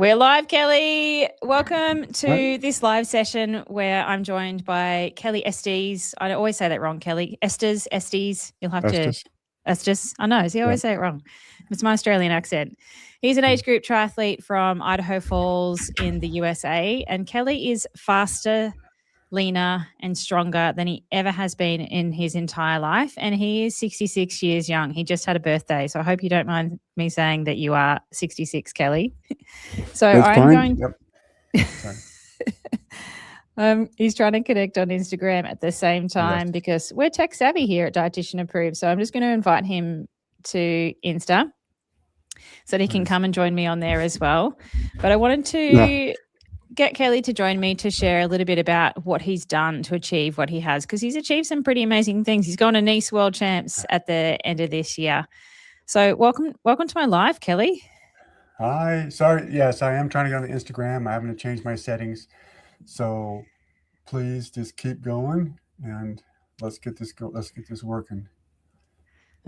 We're live, Kelly. Welcome to Right. this live session where I'm joined by Kelly Estes. I always say that wrong, Kelly. Estes. You'll have to. Estes. Estes. I know. See, I Yeah. always say it wrong. It's my Australian accent. He's an age group triathlete from Idaho Falls in the USA. And Kelly is faster, leaner, and stronger than he ever has been in his entire life. And he is 66 years young. He just had a birthday. So I hope you don't mind me saying that you are 66, Kelly. So That's I'm fine. going. Yep. Sorry. He's trying to connect on Instagram at the same time Yes. because we're tech savvy here at Dietitian Approved. So I'm just going to invite him to Insta so that he can Nice. come and join me on there as well. But I wanted to Yeah. get Kelly to join me to share a little bit about what he's done to achieve what he has, because he's achieved some pretty amazing things. He's gone to Nice World Champs at the end of this year. So welcome to my live, Kelly. Hi. Sorry. Yes, I am trying to get on Instagram. I haven't changed my settings. So please just keep going and let's get this working.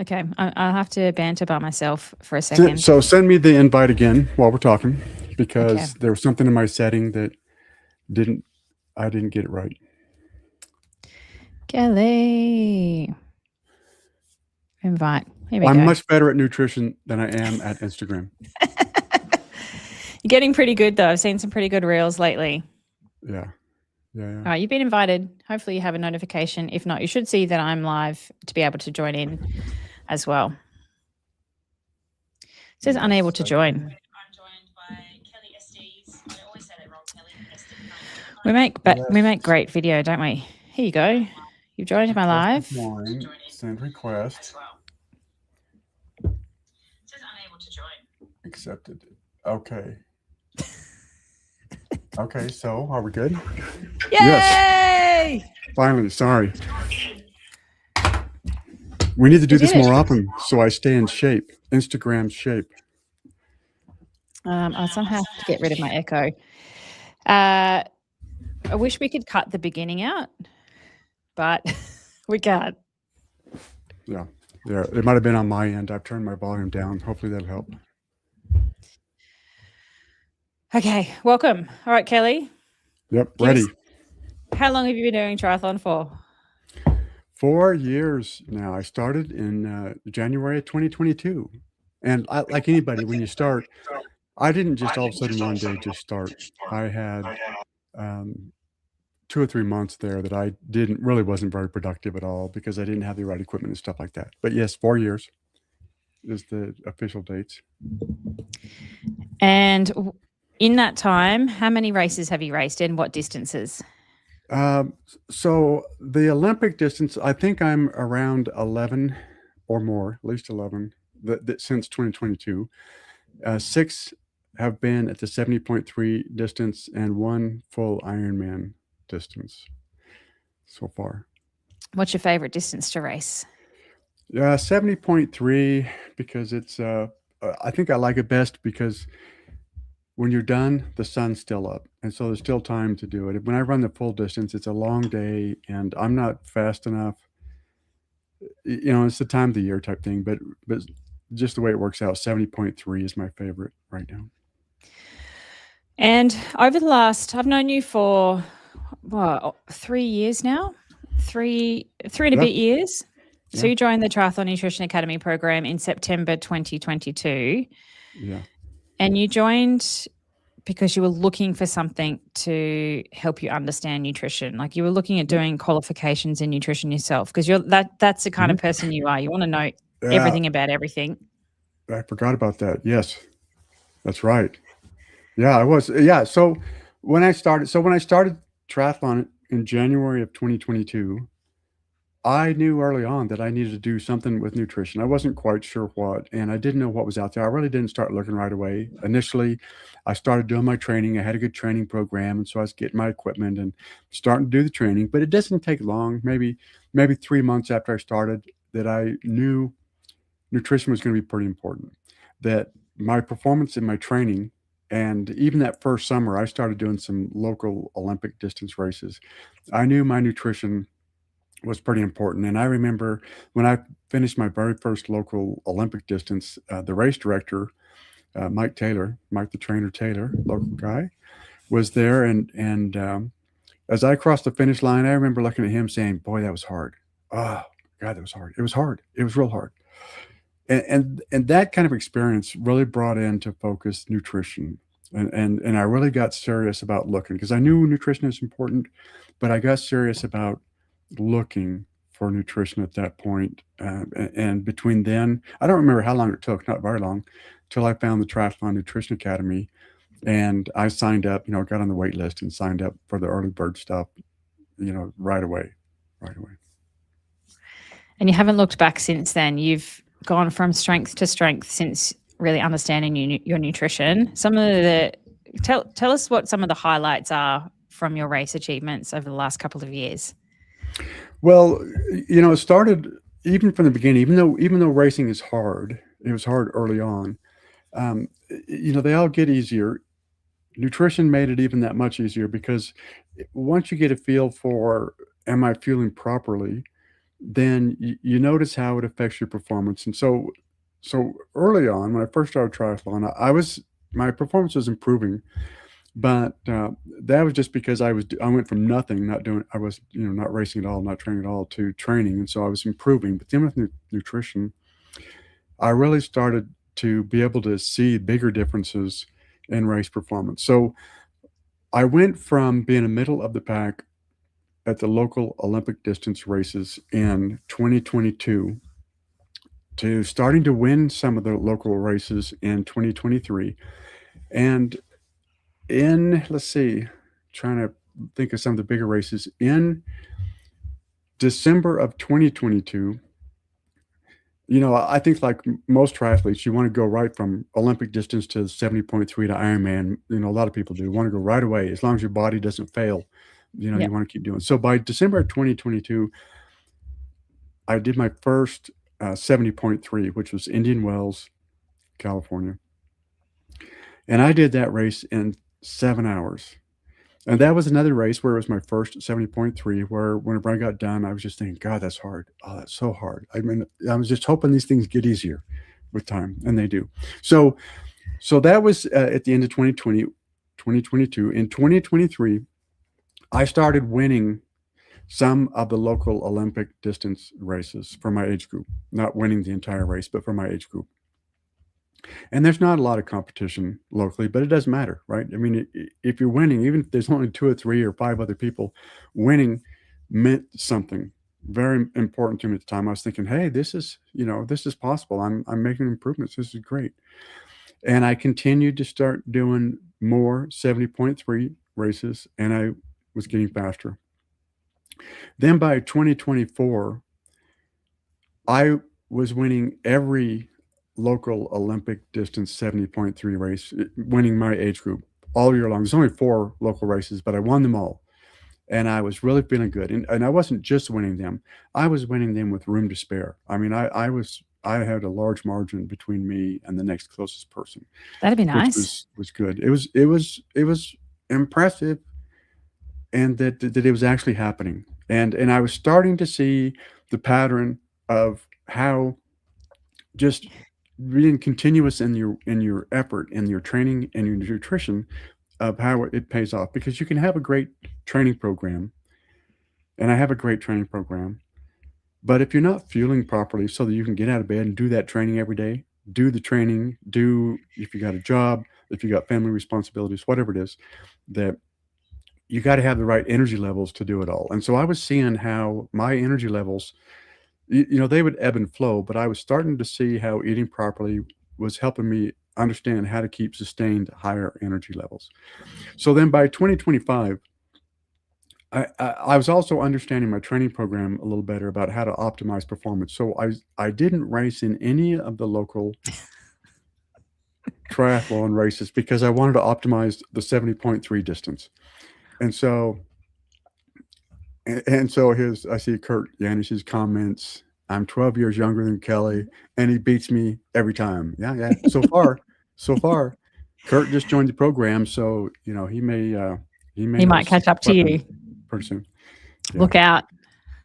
Okay, I'll have to banter by myself for a second. So send me the invite again while we're talking because Okay. there was something in my setting that I didn't get it right. Kelly. Invite. Here we I'm go. much better at nutrition than I am at Instagram. You're getting pretty good, though. I've seen some pretty good reels lately. Yeah. All right, you've been invited. Hopefully you have a notification. If not, you should see that I'm live to be able to join in as well. It says unable to join. I'm joined by Kelly Estes. I always say that wrong, Kelly. We make great video, don't we? Here you go. You've joined my live. Send request. It says unable to join. Accepted. Okay. Okay, so are we good? Yay! Yes. Finally, sorry. We need to do this more often so I stay in shape, Instagram shape. I somehow have to get rid of my echo. I wish we could cut the beginning out, but we can't. Yeah, it might have been on my end. I've turned my volume down. Hopefully that'll help. Okay, welcome. All right, Kelly. Yep, ready. How long have you been doing triathlon for? 4 years now. I started in January of 2022. And like anybody, when you start, I didn't just all of a sudden one day just start. I had 2 or 3 months there that I wasn't very productive at all because I didn't have the right equipment and stuff like that. But yes, 4 years is the official dates. And in that time, how many races have you raced and what distances? So the Olympic distance, I think I'm around 11 or more, at least 11 since 2022. 6 have been at the 70.3 distance and 1 full Ironman distance so far. What's your favorite distance to race? 70.3 because it's I think I like it best because when you're done, the sun's still up. And so there's still time to do it. When I run the full distance, it's a long day and I'm not fast enough. You know, it's the time of the year type thing, but just the way it works out, 70.3 is my favorite right now. And over the last, I've known you for 3 years now, three and a bit years. So you joined the Triathlon Nutrition Academy program in September 2022. Yeah. And you joined because you were looking for something to help you understand nutrition. Like you were looking at doing qualifications in nutrition yourself because that's the kind of person you are. You want to know everything about everything. I forgot about that. Yes, that's right. Yeah, I was. Yeah. So when I started triathlon in January of 2022, I knew early on that I needed to do something with nutrition. I wasn't quite sure what, and I didn't know what was out there. I really didn't start looking right away. Initially, I started doing my training. I had a good training program, and so I was getting my equipment and starting to do the training. But it doesn't take long, maybe 3 months after I started, that I knew nutrition was going to be pretty important. That my performance in my training, and even that first summer, I started doing some local Olympic distance races. I knew my nutrition was pretty important. And I remember when I finished my very first local Olympic distance, the race director Mike the Trainer Taylor, local guy, was there, and as I crossed the finish line, I remember looking at him saying, "Boy, that was hard. Oh God, that was hard. It was hard. It was real hard." And that kind of experience really brought into focus nutrition, and I really got serious about looking, because I knew nutrition is important, but I got serious about looking for nutrition at that point. And between then, I don't remember how long it took, not very long, till I found the Triathlon Nutrition Academy, and I signed up. Got on the wait list and signed up for the early bird stuff. Right away. And you haven't looked back since then. You've gone from strength to strength since really understanding your nutrition. Tell us what some of the highlights are from your race achievements over the last couple of years. Well, it started even from the beginning. Even though racing is hard, it was hard early on. They all get easier. Nutrition made it even that much easier, because once you get a feel for, am I fueling properly, then you notice how it affects your performance. And so early on, when I first started triathlon, my performance was improving, but that was just because I went from nothing, I was not racing at all, not training at all, to training, and so I was improving. But then with nutrition, I really started to be able to see bigger differences in race performance. So I went from being a middle of the pack at the local Olympic distance races in 2022 to starting to win some of the local races in 2023. And trying to think of some of the bigger races, in December of 2022, I think, like most triathletes, you want to go right from Olympic distance to 70.3 to Ironman. A lot of people do want to go right away, as long as your body doesn't fail. Yep. You want to keep doing. So by December of 2022, I did my first 70.3, which was Indian Wells, California. And I did that race in 7 hours. And that was another race where it was my first 70.3, where whenever I got done, I was just thinking, God, that's hard. Oh, that's so hard. I mean, I was just hoping these things get easier with time, and they do. So that was at the end of 2022. In 2023, I started winning some of the local Olympic distance races for my age group, not winning the entire race, but for my age group. And there's not a lot of competition locally, but it doesn't matter, right? I mean, if you're winning, even if there's only 2 or 3 or 5 other people, winning meant something very important to me at the time. I was thinking, hey, this is possible. I'm making improvements. This is great. And I continued to start doing more 70.3 races, and I was getting faster. Then by 2024, I was winning every local Olympic distance 70.3 race, winning my age group all year long. There's only 4 local races, but I won them all. And I was really feeling good. And I wasn't just winning them. I was winning them with room to spare. I mean, I had a large margin between me and the next closest person. That'd be nice. Which was good. It was impressive, and that it was actually happening. And I was starting to see the pattern of how just being continuous in your effort, in your training and your nutrition, of how it pays off. Because you can have a great training program, and I have a great training program, but if you're not fueling properly so that you can get out of bed and do that training every day, if you got a job, if you got family responsibilities, whatever it is, that you got to have the right energy levels to do it all. And so I was seeing how my energy levels, they would ebb and flow, but I was starting to see how eating properly was helping me understand how to keep sustained higher energy levels. So then by 2025, I was also understanding my training program a little better about how to optimize performance. So I didn't race in any of the local triathlon races because I wanted to optimize the 70.3 distance. And so I see Kurt Yanish's comments. I'm 12 years younger than Kelly, and he beats me every time. Yeah. So far, Kurt just joined the program, so he might catch up to you pretty soon. Yeah. Look out.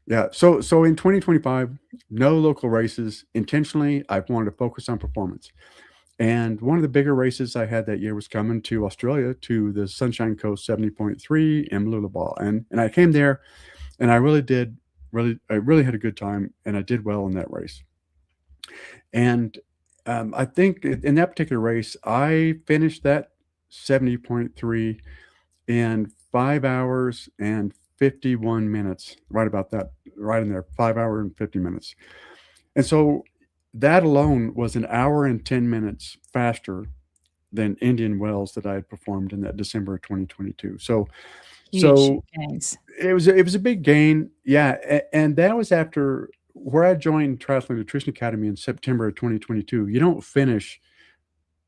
Yeah. So in 2025, no local races. Intentionally, I wanted to focus on performance. And one of the bigger races I had that year was coming to Australia to the Sunshine Coast 70.3 in Mooloolaba. And I came there and I really had a good time, and I did well in that race. And I think in that particular race, I finished that 70.3 in 5 hours and 51 minutes, right about that, right in there, 5 hours and 50 minutes. And so that alone was an hour and 10 minutes faster than Indian Wells that I had performed in that December of 2022. Huge So gains. it was a big gain. Yeah. And that was after where I joined Triathlon Nutrition Academy in September of 2022. You don't finish,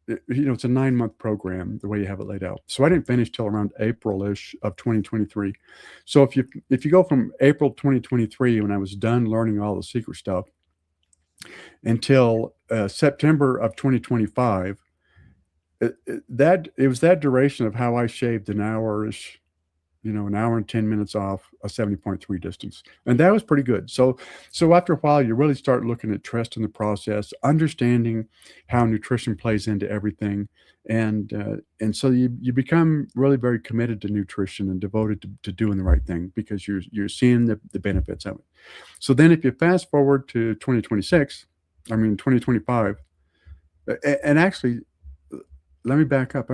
it's a 9-month program the way you have it laid out. So I didn't finish till around April-ish of 2023. So if you go from April 2023, when I was done learning all the secret stuff, until September of 2025, it was that duration of how I shaved an hour-ish, an hour and 10 minutes off a 70.3 distance. And that was pretty good. So after a while, you really start looking at trust in the process, understanding how nutrition plays into everything. And so you become really very committed to nutrition and devoted to doing the right thing, because you're seeing the benefits of it. So then if you fast forward to 2025, and actually, let me back up.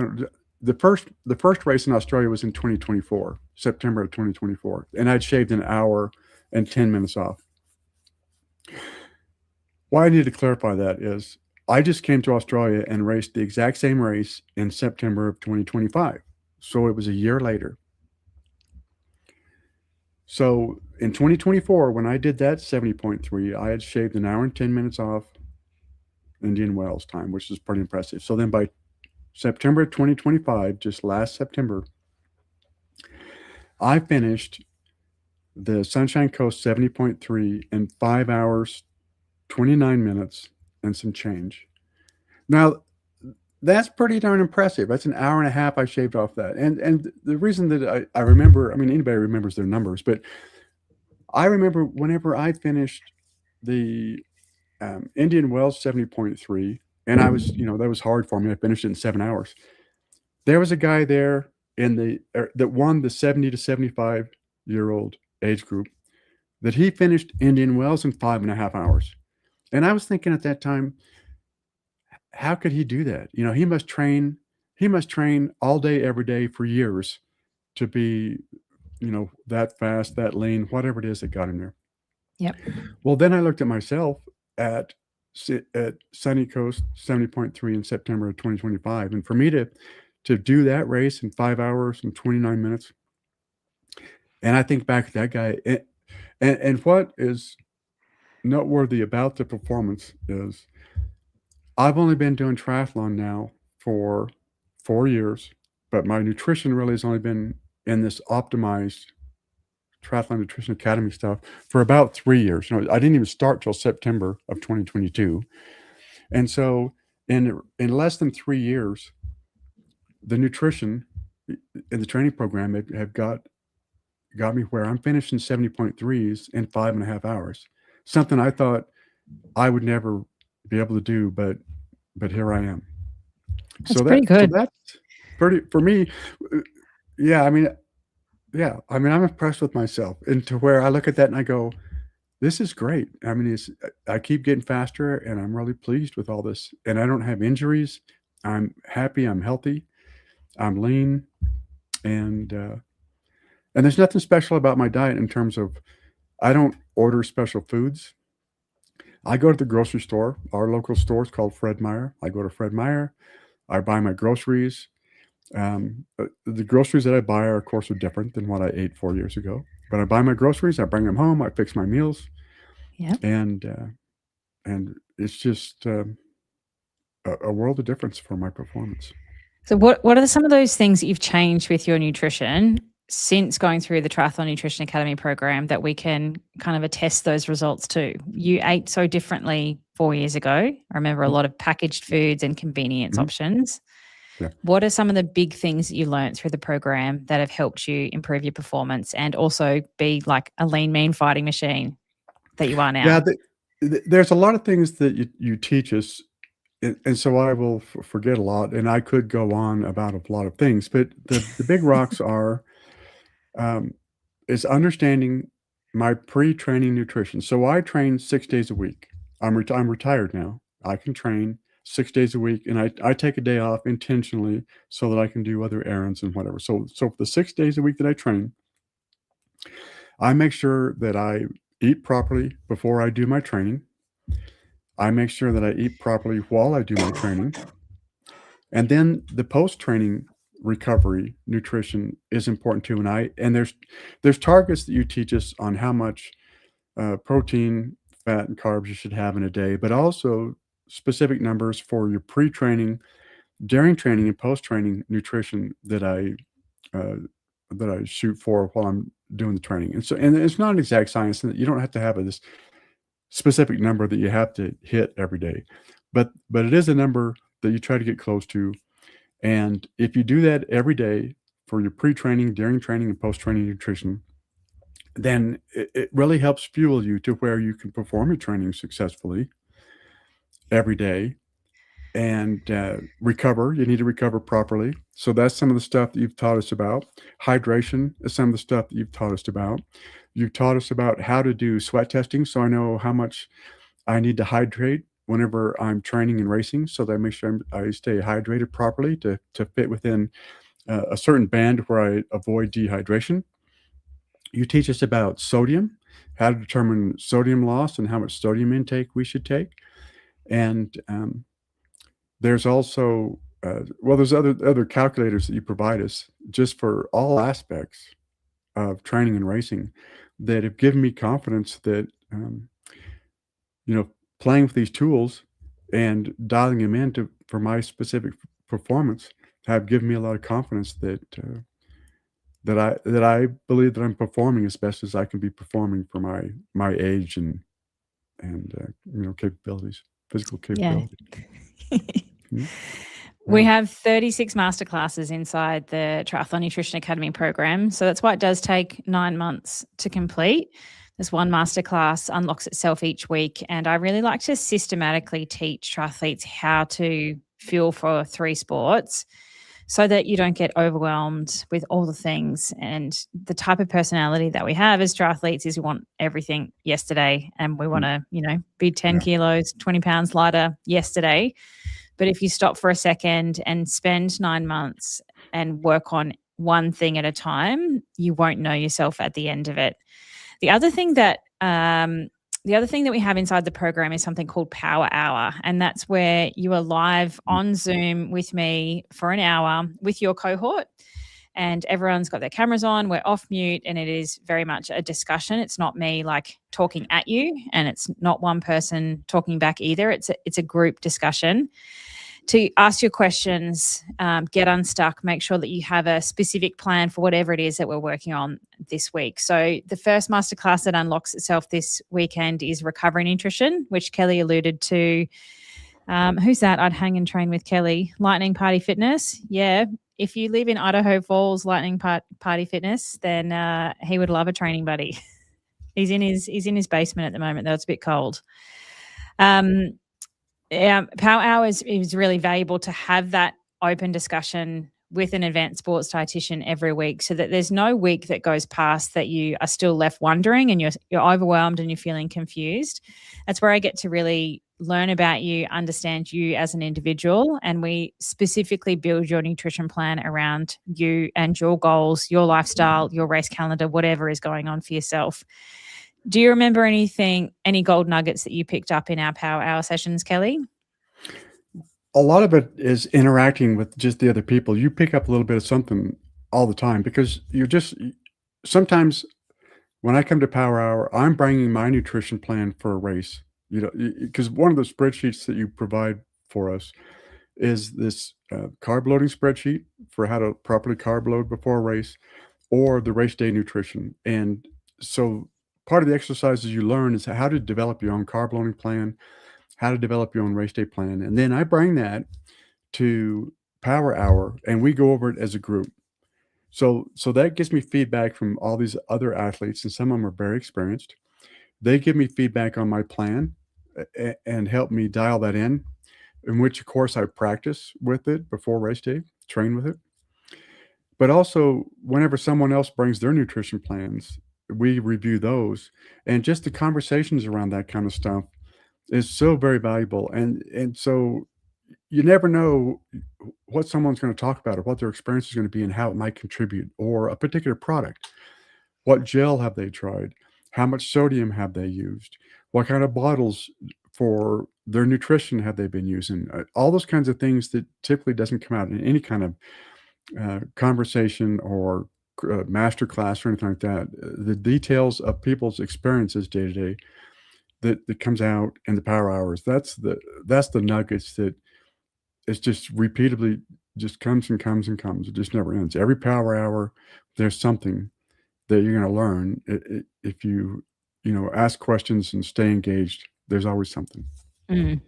The first race in Australia was in 2024, September of 2024, and I'd shaved an hour and 10 minutes off. Why I need to clarify that is I just came to Australia and raced the exact same race in September of 2025. So it was a year later. So in 2024, when I did that 70.3, I had shaved an hour and 10 minutes off Indian Wells time, which is pretty impressive. So then by September 2025, just last September, I finished the Sunshine Coast 70.3 in 5 hours, 29 minutes, and some change. Now, that's pretty darn impressive. That's an hour and a half I shaved off that. And the reason that I remember, anybody remembers their numbers, but I remember whenever I finished the Indian Wells 70.3, and I was, that was hard for me. I finished it in 7 hours. There was a guy there that won the 70 to 75-year-old age group, that he finished Indian Wells in 5.5 hours. And I was thinking at that time, how could he do that? He must train all day, every day for years to be, that fast, that lean, whatever it is that got him there. Yep. Well, then I looked at myself at Sunny Coast 70.3 in September of 2025. And for me to do that race in 5 hours and 29 minutes, and I think back at that guy, and what is noteworthy about the performance is I've only been doing triathlon now for 4 years, but my nutrition really has only been in this optimized Triathlon Nutrition Academy stuff for about 3 years. I didn't even start till September of 2022. And so in less than 3 years, the nutrition in the training program have got me where I'm finishing 70.3s in 5.5 hours. Something I thought I would never be able to do, but here I am. That's pretty good. So that's pretty for me. Yeah, I'm impressed with myself, and to where I look at that and I go, this is great. I keep getting faster, and I'm really pleased with all this. And I don't have injuries. I'm happy. I'm healthy. I'm lean, and there's nothing special about my diet in terms of I don't order special foods. I go to the grocery store. Our local store is called Fred Meyer. I go to Fred Meyer. I buy my groceries. The groceries that I buy are, of course, different than what I ate 4 years ago. But I buy my groceries. I bring them home. I fix my meals. Yeah. And it's just a world of difference for my performance. So what are some of those things that you've changed with your nutrition since going through the Triathlon Nutrition Academy program that we can kind of attest those results to? You ate so differently 4 years ago. I remember a lot of packaged foods and convenience options. Yeah. What are some of the big things that you learned through the program that have helped you improve your performance and also be like a lean, mean fighting machine that you are now? Yeah, there's a lot of things that you teach us and so I will forget a lot, and I could go on about a lot of things, but the big rocks are, um, is understanding my pre-training nutrition. So I train 6 days a week. I'm retired now. I can train 6 days a week, and I take a day off intentionally so that I can do other errands and whatever. So for the 6 days a week that I train, I make sure that I eat properly before I do my training. I make sure that I eat properly while I do my training. And then the post-training recovery nutrition is important too. And there's targets that you teach us on how much protein, fat, and carbs you should have in a day, but also specific numbers for your pre-training, during training, and post-training nutrition uh, that I shoot for while I'm doing the training. And it's not an exact science, and you don't have to have this specific number that you have to hit every day, but it is a number that you try to get close to. And if you do that every day for your pre-training, during training, and post-training nutrition, then it really helps fuel you to where you can perform your training successfully every day and recover. You need to recover properly. So that's some of the stuff that you've taught us about. Hydration is some of the stuff that you've taught us about. You've taught us about how to do sweat testing, so I know how much I need to hydrate whenever I'm training and racing, so that I make sure I stay hydrated properly to fit within a certain band where I avoid dehydration. You teach us about sodium, how to determine sodium loss and how much sodium intake we should take. And there's also, there's other calculators that you provide us just for all aspects of training and racing that have given me confidence that, you know, playing with these tools and dialing them in for my specific performance have given me a lot of confidence that I believe that I'm performing as best as I can be performing for my age and capabilities, physical Yeah. capability. Mhm. We Yeah. have 36 masterclasses inside the Triathlon Nutrition Academy program. So that's why it does take 9 months to complete. This one masterclass unlocks itself each week. And I really like to systematically teach triathletes how to fuel for 3 sports so that you don't get overwhelmed with all the things. And the type of personality that we have as triathletes is we want everything yesterday, and we want to, be 10 Yeah. kilos, 20 pounds lighter yesterday. But if you stop for a second and spend 9 months and work on one thing at a time, you won't know yourself at the end of it. The other thing that we have inside the program is something called Power Hour, and that's where you are live on Zoom with me for an hour with your cohort, and everyone's got their cameras on. We're off mute, and it is very much a discussion. It's not me talking at you, and it's not one person talking back either. It's a group discussion to ask your questions, get unstuck, make sure that you have a specific plan for whatever it is that we're working on this week. So the first masterclass that unlocks itself this weekend is recovery nutrition, which Kelly alluded to. Who's that? I'd hang and train with Kelly. Lightning Party Fitness. Yeah. If you live in Idaho Falls, Lightning Party Fitness, then he would love a training buddy. He's in his basement at the moment, though it's a bit cold. Power Hour is really valuable to have that open discussion with an advanced sports dietitian every week, so that there's no week that goes past that you are still left wondering and you're overwhelmed and you're feeling confused. That's where I get to really learn about you, understand you as an individual, and we specifically build your nutrition plan around you and your goals, your lifestyle, your race calendar, whatever is going on for yourself. Do you remember any gold nuggets that you picked up in our Power Hour sessions, Kelly? A lot of it is interacting with just the other people. You pick up a little bit of something all the time because sometimes when I come to Power Hour, I'm bringing my nutrition plan for a race, because one of the spreadsheets that you provide for us is this carb loading spreadsheet for how to properly carb load before a race, or the race day nutrition. And so part of the exercises you learn is how to develop your own carb loading plan, how to develop your own race day plan. And then I bring that to Power Hour and we go over it as a group. So that gives me feedback from all these other athletes, and some of them are very experienced. They give me feedback on my plan and help me dial that in in which, of course, I practice with it before race day, train with it. But also, whenever someone else brings their nutrition plans, we review those. And just the conversations around that kind of stuff is so very valuable. And so you never know what someone's going to talk about or what their experience is going to be and how it might contribute, or a particular product. What gel have they tried? How much sodium have they used? What kind of bottles for their nutrition have they been using? All those kinds of things that typically doesn't come out in any kind of conversation or master class or anything like that. The details of people's experiences day to day that comes out in the power hours. That's the nuggets that it's just repeatedly just comes and comes and comes. It just never ends. Every power hour, there's something that you're going to learn. If you ask questions and stay engaged, there's always something. Mm.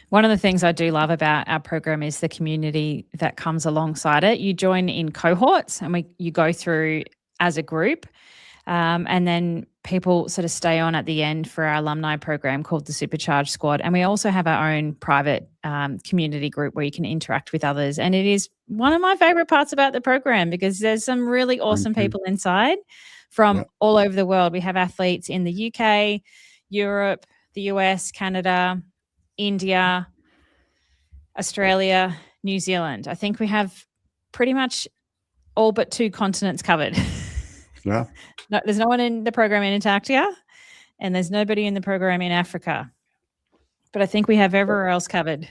One of the things I do love about our program is the community that comes alongside it. You join in cohorts and you go through as a group. And then people sort of stay on at the end for our alumni program called the Supercharged Squad. And we also have our own private community group where you can interact with others. And it is one of my favorite parts about the program because there's some really awesome people inside from all over the world. We have athletes in the UK, Europe, the US, Canada, India, Australia, New Zealand. I think we have pretty much all but 2 continents covered. Yeah. No, there's no one in the program in Antarctica, and there's nobody in the program in Africa. But I think we have everywhere else covered.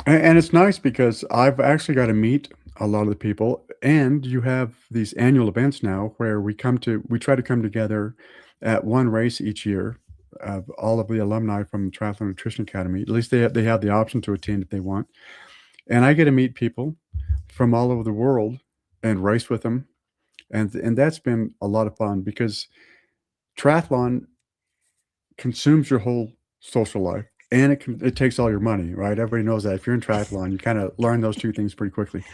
And it's nice because I've actually got to meet a lot of the people, and you have these annual events now where we try to come together at one race each year of all of the alumni from the Triathlon Nutrition Academy. At least they have the option to attend if they want. And I get to meet people from all over the world and race with them. And that's been a lot of fun because triathlon consumes your whole social life, and it takes all your money, right? Everybody knows that. If you're in triathlon, you kind of learn those two things pretty quickly.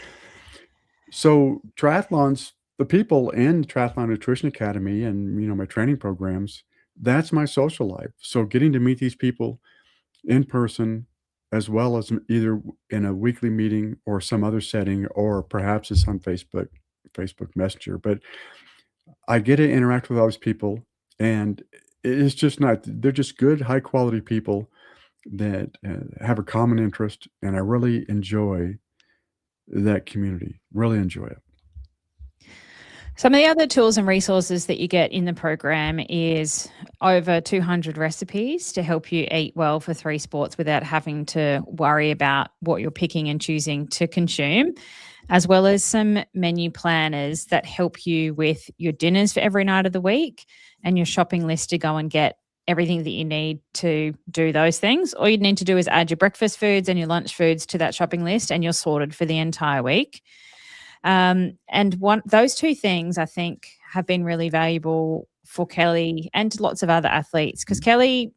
So triathlons, the people in Triathlon Nutrition Academy and my training programs, that's my social life. So getting to meet these people in person, as well as either in a weekly meeting or some other setting, or perhaps it's on Facebook Messenger, but I get to interact with all these people, and it's just they're just good, high quality people that have a common interest, and I really enjoy that community, really enjoy it. Some of the other tools and resources that you get in the program is over 200 recipes to help you eat well for 3 sports without having to worry about what you're picking and choosing to consume, as well as some menu planners that help you with your dinners for every night of the week and your shopping list to go and get everything that you need to do those things. All you need to do is add your breakfast foods and your lunch foods to that shopping list and you're sorted for the entire week. And those 2 things I think have been really valuable for Kelly and lots of other athletes because Kelly's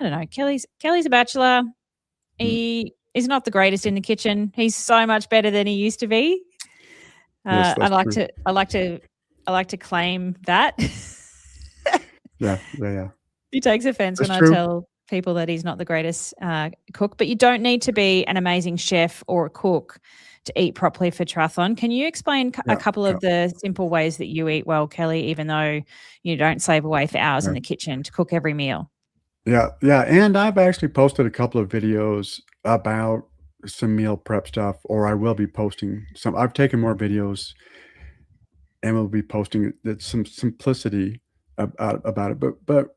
a bachelor. He is not the greatest in the kitchen. He's so much better than he used to be. Yes, I like to claim that. Yeah. He takes offense when I tell people that he's not the greatest cook, but you don't need to be an amazing chef or a cook to eat properly for triathlon. Can you explain a couple of the simple ways that you eat well, Kelly, even though you don't slave away for hours in the kitchen to cook every meal? Yeah. And I've actually posted a couple of videos about some meal prep stuff, or I will be posting some. I've taken more videos and we'll be posting some simplicity about it. But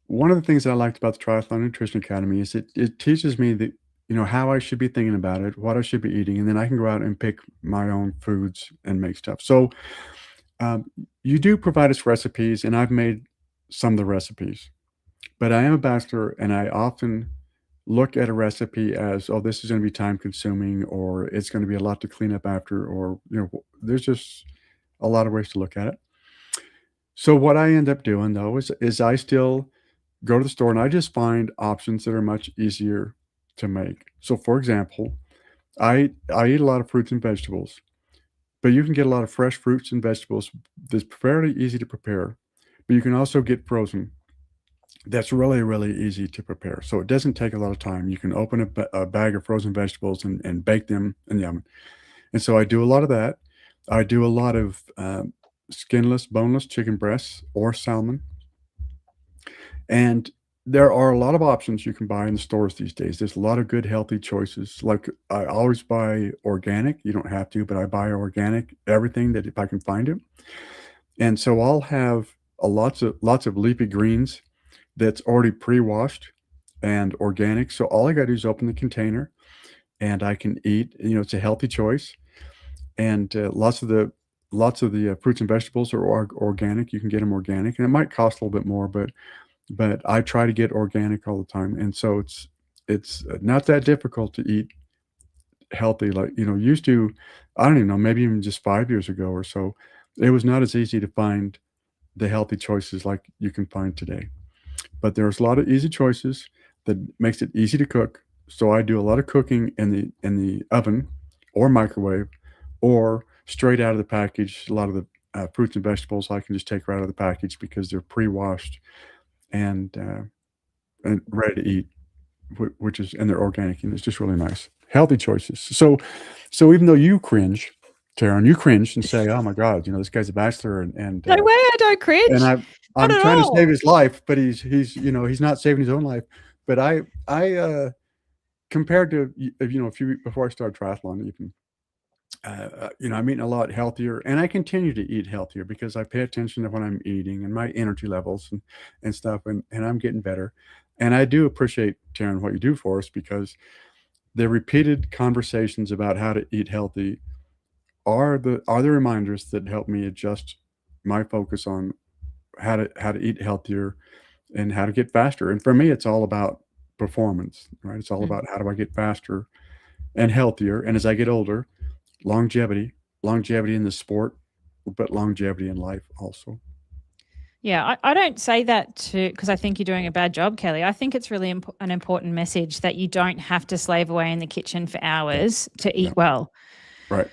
one of the things that I liked about the Triathlon Nutrition Academy is it teaches me that, how I should be thinking about it, what I should be eating, and then I can go out and pick my own foods and make stuff. So you do provide us recipes, and I've made some of the recipes, but I am a bachelor, and I often look at a recipe as, oh, this is going to be time consuming, or it's going to be a lot to clean up after, or, there's just a lot of ways to look at it. So what I end up doing though is I still go to the store and I just find options that are much easier to make. So for example, I eat a lot of fruits and vegetables, but you can get a lot of fresh fruits and vegetables that's fairly easy to prepare, but you can also get frozen. that's really, really easy to prepare. So it doesn't take a lot of time. You can open a bag of frozen vegetables and bake them in the oven. And so I do a lot of that. I do a lot of skinless, boneless chicken breasts or salmon. And there are a lot of options you can buy in the stores these days. There's a lot of good, healthy choices. Like I always buy organic. You don't have to, but I buy organic everything that if I can find it. And so I'll have lots of leafy greens that's already pre-washed and organic. So all I got to do is open the container, and I can eat. It's a healthy choice, and lots of the fruits and vegetables are organic. You can get them organic, and it might cost a little bit more, but I try to get organic all the time, and so it's not that difficult to eat healthy. Like used to, I don't even know, maybe even just 5 years ago or so, it was not as easy to find the healthy choices like you can find today. But there's a lot of easy choices that makes it easy to cook. So I do a lot of cooking in the oven or microwave or straight out of the package. A lot of the fruits and vegetables I can just take right out of the package because they're pre-washed and ready to eat, which is and they're organic and it's just really nice. Healthy choices. So even though you cringe, Taryn, you cringe and say, "Oh my God, this guy's a bachelor," No way, I don't and cringe. Not I'm at trying to all. save his life, but he's not saving his own life. But I compared to a few before I started triathlon, even I'm eating a lot healthier, and I continue to eat healthier because I pay attention to what I'm eating and my energy levels and stuff, and I'm getting better. And I do appreciate, Taryn, what you do for us because the repeated conversations about how to eat healthy are the reminders that help me adjust my focus on how to eat healthier and how to get faster. And for me, it's all about performance, right? It's all Mm. about how do I get faster and healthier. And as I get older, longevity in the sport, but longevity in life also. Yeah, I don't say that because I think you're doing a bad job, Kelly. I think it's really an important message that you don't have to slave away in the kitchen for hours to Yeah. eat well. Right.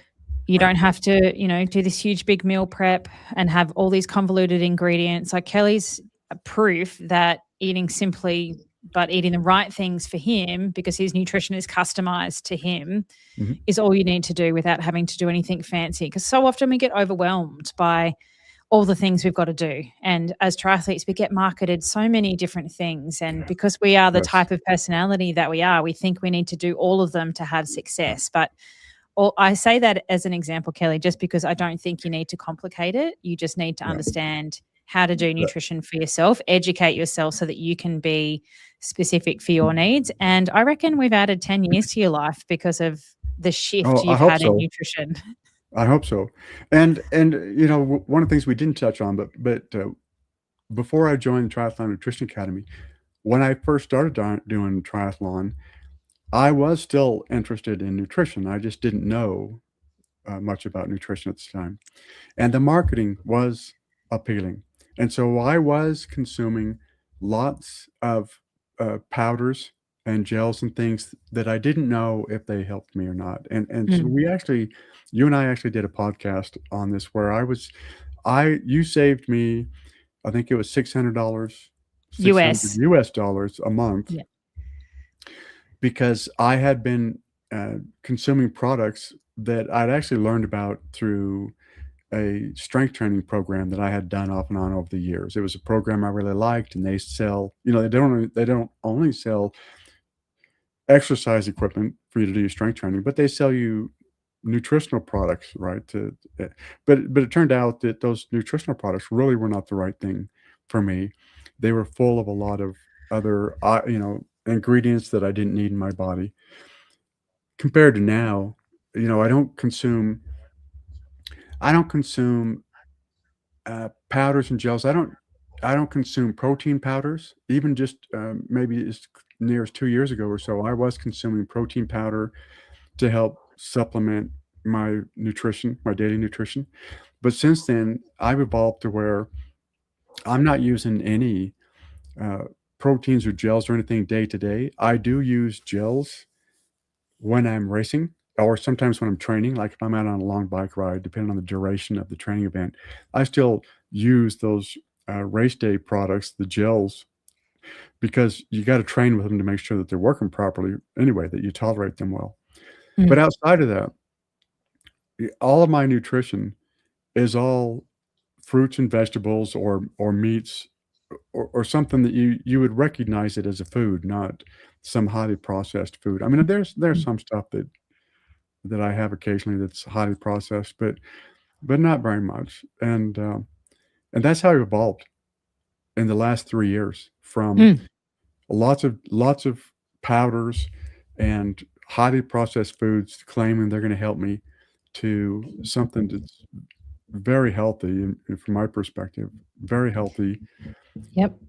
You Right. don't have to, do this huge big meal prep and have all these convoluted ingredients. Like Kelly's a proof that eating simply, but eating the right things for him because his nutrition is customized to him Mhm. is all you need to do without having to do anything fancy. Because so often we get overwhelmed by all the things we've got to do. And as triathletes, we get marketed so many different things. And because we are the Yes. type of personality that we are, we think we need to do all of them to have success. But I say that as an example, Kelly, just because I don't think you need to complicate it. You just need to Yeah. understand how to do Yeah. nutrition for yourself, educate yourself so that you can be specific for your needs. And I reckon we've added 10 years to your life because of the shift Oh, I you've hope had in so. nutrition. I hope so. And one of the things we didn't touch on, but before I joined the Triathlon Nutrition Academy, when I first started doing triathlon, I was still interested in nutrition. I just didn't know much about nutrition at the time. And the marketing was appealing. And so I was consuming lots of powders and gels and things that I didn't know if they helped me or not. And so Mm. you and I actually did a podcast on this where you saved me, I think it was $600, 600 US. US dollars a month Yeah. because I had been consuming products that I'd actually learned about through a strength training program that I had done off and on over the years. It was a program I really liked, and they sell, they don't only sell exercise equipment for you to do your strength training, but they sell you nutritional products, right? But it turned out that those nutritional products really were not the right thing for me. They were full of a lot of other, ingredients that I didn't need in my body. Compared to now, I don't consume powders and gels. I don't consume protein powders. Even just maybe as near as 2 years ago or so, I was consuming protein powder to help supplement my nutrition, my daily nutrition. But since then, I've evolved to where I'm not using any uh, proteins or gels or anything day to day. I do use gels when I'm racing or sometimes when I'm training, like if I'm out on a long bike ride, depending on the duration of the training event, I still use those race day products, the gels, because you got to train with them to make sure that they're working properly anyway, that you tolerate them well. Mm. But outside of that, all of my nutrition is all fruits and vegetables or meats or something that you would recognize it as a food, not some highly processed food. I mean, there's some stuff that I have occasionally that's highly processed, but not very much. And that's how I've evolved in the last 3 years from Mm. lots of powders and highly processed foods claiming they're gonna help me to something that's very healthy and from my perspective, very healthy, Yep.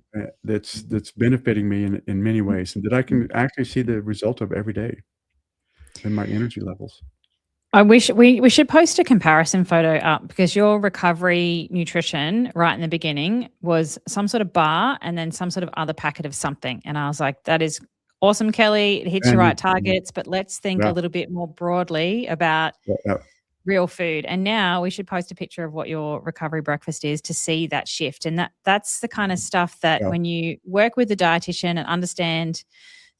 that's benefiting me in many ways and that I can actually see the result of every day in my energy levels. I wish we should post a comparison photo up because your recovery nutrition right in the beginning was some sort of bar and then some sort of other packet of something. And I was like, that is awesome, Kelly. It hits your right targets, but let's think a Yeah, little bit more broadly about yeah, real food. And now we should post a picture of what your recovery breakfast is to see that shift. And that's the kind of stuff that yeah, when you work with a dietitian and understand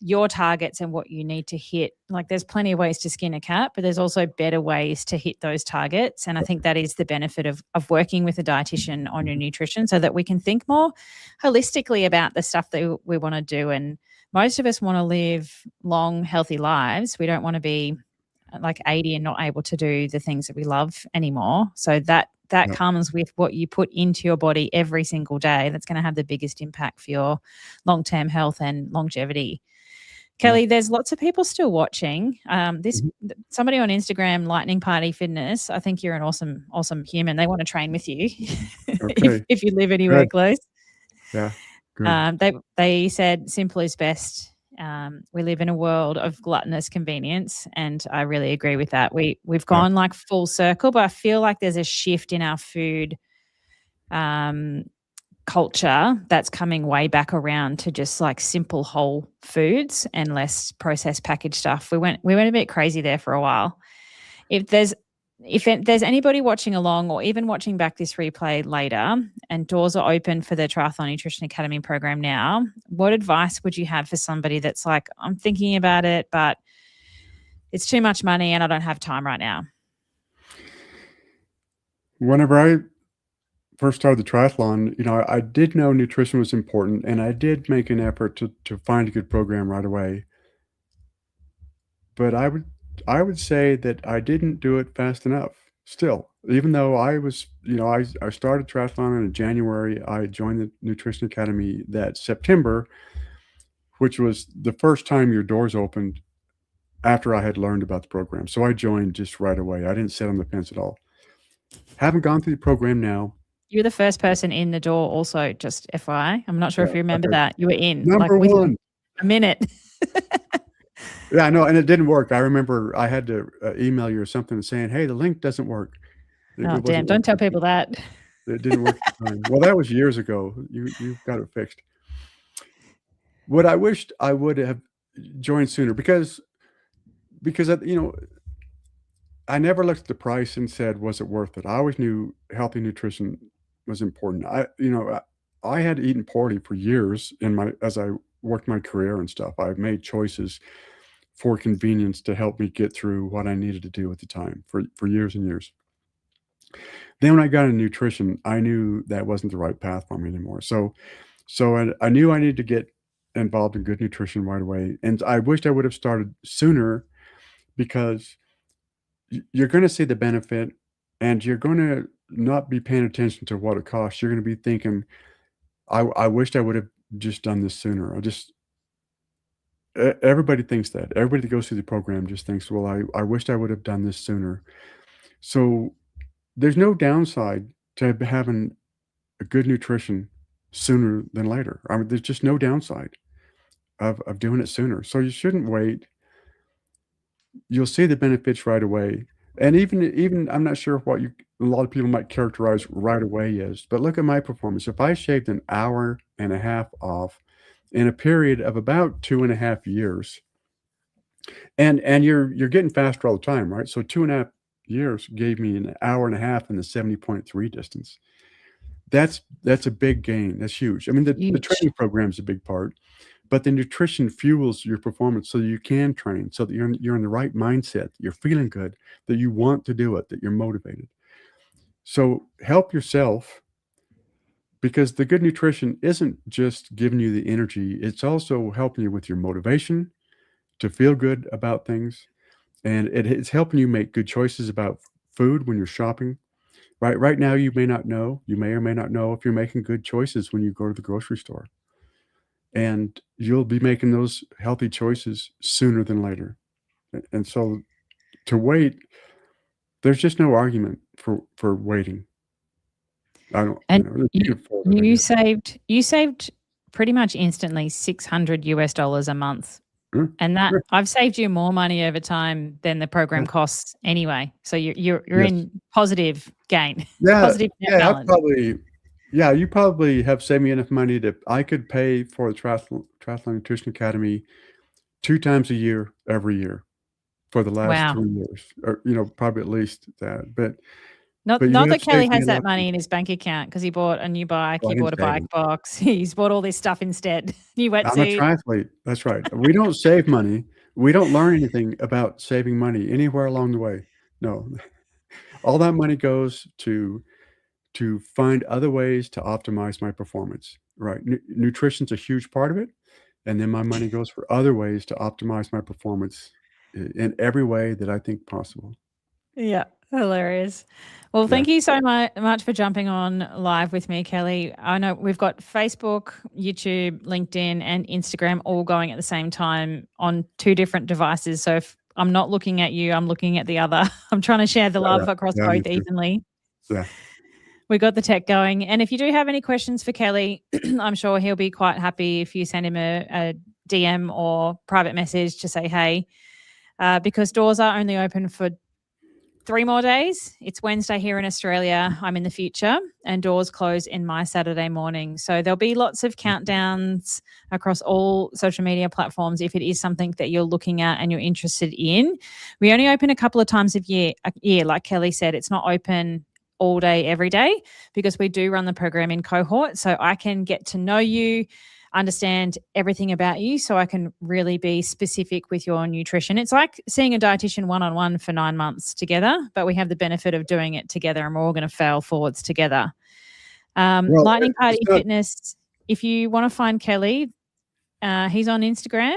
your targets and what you need to hit, like there's plenty of ways to skin a cat, but there's also better ways to hit those targets. And I think that is the benefit of working with a dietitian on your nutrition so that we can think more holistically about the stuff that we want to do. And most of us want to live long, healthy lives. We don't want to be like 80 and not able to do the things that we love anymore. So that yeah, comes with what you put into your body every single day. That's going to have the biggest impact for your long-term health and longevity. yeah. Kelly, there's lots of people still watching. Mhm. Somebody on Instagram, Lightning Party Fitness. I think you're an awesome human. They want to train with you Okay, if you live anywhere good. close. Yeah, good. They said simple is best. We live in a world of gluttonous convenience, and I really agree with that. We've Yeah, gone like full circle, but I feel like there's a shift in our food culture that's coming way back around to just like simple whole foods and less processed packaged stuff. We went a bit crazy there for a while. If there's anybody watching along or even watching back this replay later and doors are open for the Triathlon Nutrition Academy program now, what advice would you have for somebody that's like, I'm thinking about it, but it's too much money and I don't have time right now? Whenever I first started the triathlon, I did know nutrition was important, and I did make an effort to find a good program right away. But I would say that I didn't do it fast enough still. Even though I was, I started triathlon in January, I joined the Nutrition Academy that September, which was the first time your doors opened after I had learned about the program. So I joined just right away. I didn't sit on the fence at all. Haven't gone through the program now. You were the first person in the door also, just FYI. I'm not sure Yeah, if you remember okay. that. You were in like Number within 1. a minute. Yeah, no, and it didn't work. I remember I had to, email you or something saying, "Hey, the link doesn't work." Oh, It damn. wasn't Don't tell working. people that. It didn't work at the time. Well, that was years ago. You've got it fixed. What I wished I would have joined sooner because I never looked at the price and said, "Was it worth it?" I always knew healthy nutrition was important. I had eaten poorly for years as I worked my career and stuff. I've made choices for convenience to help me get through what I needed to do at the time for years and years. Then when I got into nutrition, I knew that wasn't the right path for me anymore. So I knew I needed to get involved in good nutrition right away, and I wished I would have started sooner because you're gonna see the benefit, and you're gonna not be paying attention to what it costs. You're gonna be thinking, "I wished I would have just done this sooner." Everybody thinks that. Everybody that goes through the program just thinks, "Well, I wished I would have done this sooner." So, there's no downside to having a good nutrition sooner than later. I mean, there's just no downside of doing it sooner. So you shouldn't wait. You'll see the benefits right away. And even I'm not sure what a lot of people might characterize right away is, but look at my performance. If I shaved an hour and a half off in a period of about 2.5 years, and you're getting faster all the time, right? So 2.5 years gave me an hour and a half in the 70.3 distance. that's a big gain. That's huge. I mean, the Huge. training program is a big part, but the nutrition fuels your performance so you can train, so that you're in the right mindset, you're feeling good, that you want to do it, that you're motivated. So help yourself, because the good nutrition isn't just giving you the energy, it's also helping you with your motivation to feel good about things. And it's helping you make good choices about food when you're shopping. Right now, you may or may not know if you're making good choices when you go to the grocery store. And you'll be making those healthy choices sooner than later. And so to wait, there's just no argument for waiting. I don't, And you you can afford it, I you guess. saved pretty much instantly $600 a month. Sure, And that sure. I've saved you more money over time than the program Yeah. costs anyway. So you're Yes. in positive gain, Yeah, positive net yeah, balance. you probably have saved me enough money that I could pay for the Triathlon Nutrition Academy 2 times a year, every year for the last Wow. 3 years, or, probably at least that, but Not you not have that Kelly saved me has a that lot. money in his bank account because he bought a new bike, Well, he I didn't bought a save bike it. box, he's bought all this stuff instead. New I'm a wetsuit. triathlete, that's right. We don't save money. We don't learn anything about saving money anywhere along the way. No. All that money goes to find other ways to optimize my performance, right? Nutrition's a huge part of it, and then my money goes for other ways to optimize my performance in every way that I think possible. Yeah, hilarious. Well, Yeah. thank you so much for jumping on live with me, Kelly. I know we've got Facebook, YouTube, LinkedIn, and Instagram all going at the same time on 2 different devices. So if I'm not looking at you, I'm looking at the other. I'm trying to share the Yeah, love yeah. across Yeah, me both too. evenly. Yeah. We got the tech going. And if you do have any questions for Kelly, I'm sure he'll be quite happy if you send him a DM or private message to say, hey, because doors are only open for 3 more days. It's Wednesday here in Australia. I'm in the future, and doors close in my Saturday morning. So there'll be lots of countdowns across all social media platforms if it is something that you're looking at and you're interested in. We only open a couple of times a year, like Kelly said. It's not open all day, every day, because we do run the program in cohort. So I can get to know you, understand everything about you, so I can really be specific with your nutrition. It's like seeing a dietitian one-on-one for 9 months together, but we have the benefit of doing it together, and we're all going to fail forwards together. Well, Lightning Party it's not. Fitness, if you want to find Kelly, he's on Instagram.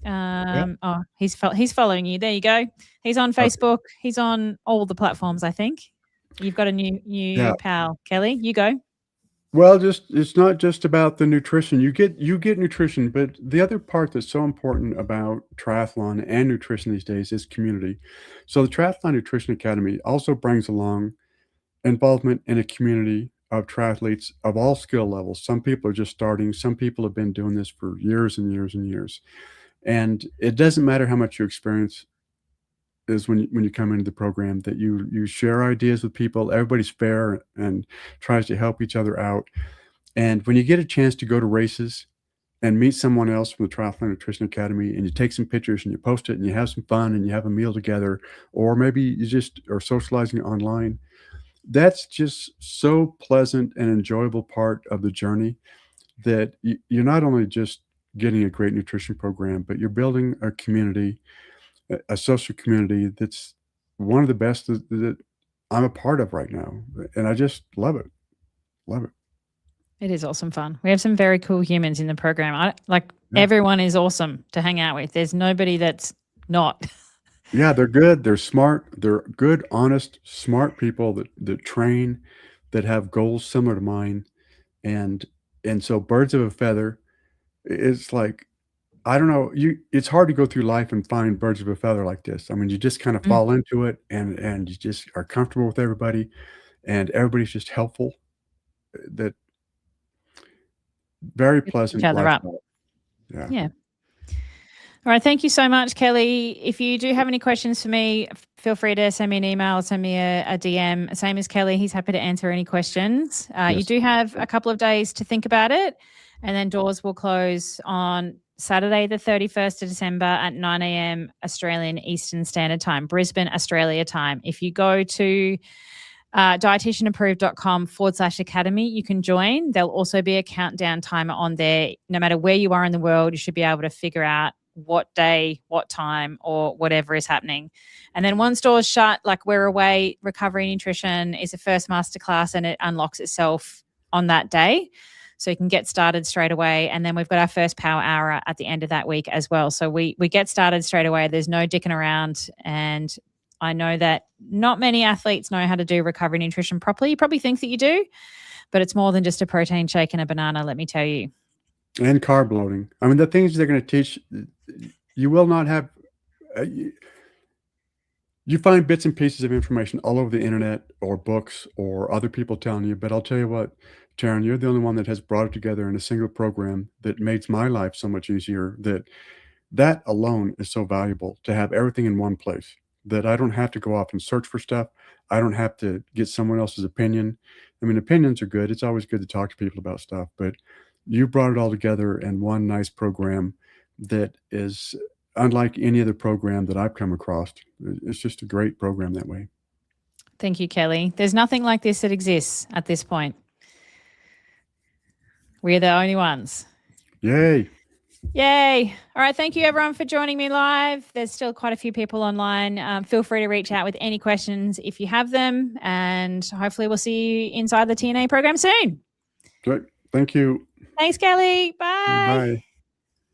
Yeah. Oh, he's following you. There you go. He's on Okay. Facebook. He's on all the platforms, I think. You've got a new Yeah. pal, Kelly. You go. Well, it's not just about the nutrition. You get nutrition, but the other part that's so important about triathlon and nutrition these days is community. So the Triathlon Nutrition Academy also brings along involvement in a community of triathletes of all skill levels. Some people are just starting, some people have been doing this for years and years and years. And it doesn't matter how much you experience is when you come into the program, that you share ideas with people. Everybody's fair and tries to help each other out. And when you get a chance to go to races and meet someone else from the Triathlon Nutrition Academy, and you take some pictures and you post it and you have some fun and you have a meal together, or maybe you just are socializing online, that's just so pleasant and enjoyable part of the journey, that you're not only just getting a great nutrition program, but you're building a community, a social community that's one of the best that I'm a part of right now. And I just love it. Love it. It is awesome fun. We have some very cool humans in the program. Yeah. Everyone is awesome to hang out with. There's nobody that's not. Yeah, they're good. They're smart. They're good, honest, smart people that train, that have goals similar to mine. And so birds of a feather, it's like, I don't know, it's hard to go through life and find birds of a feather like this. I mean, you just kind of Mm. fall into it, and you just are comfortable with everybody, and everybody's just helpful. That very We lift each pleasant other up. lifestyle. Yeah. Yeah. All right. Thank you so much, Kelly. If you do have any questions for me, feel free to send me an email, send me a DM. Same as Kelly, he's happy to answer any questions. You Yes. do have a couple of days to think about it, and then doors will close on Saturday, the 31st of December at 9 a.m. Australian Eastern Standard Time, Brisbane, Australia time. If you go to dietitianapproved.com/academy. You can join. There'll also be a countdown timer on there. No matter where you are in the world, you should be able to figure out what day, what time, or whatever is happening. And then once doors shut, like we're away, Recovery Nutrition is a first masterclass and it unlocks itself on that day. So you can get started straight away. And then we've got our first power hour at the end of that week as well. So we get started straight away. There's no dicking around. And I know that not many athletes know how to do recovery nutrition properly. You probably think that you do, but it's more than just a protein shake and a banana, let me tell you. And carb loading. I mean, the things they're going to teach, you will not have, you find bits and pieces of information all over the internet or books or other people telling you. But I'll tell you what, Taryn, you're the only one that has brought it together in a single program that makes my life so much easier. That alone is so valuable, to have everything in one place, that I don't have to go off and search for stuff. I don't have to get someone else's opinion. I mean, opinions are good. It's always good to talk to people about stuff, but you brought it all together in one nice program that is unlike any other program that I've come across. It's just a great program that way. Thank you, Kelly. There's nothing like this that exists at this point. We're the only ones. Yay. Yay. All right. Thank you, everyone, for joining me live. There's still quite a few people online. Feel free to reach out with any questions if you have them. And hopefully we'll see you inside the TNA program soon. Great. Thank you. Thanks, Kelly. Bye. Bye.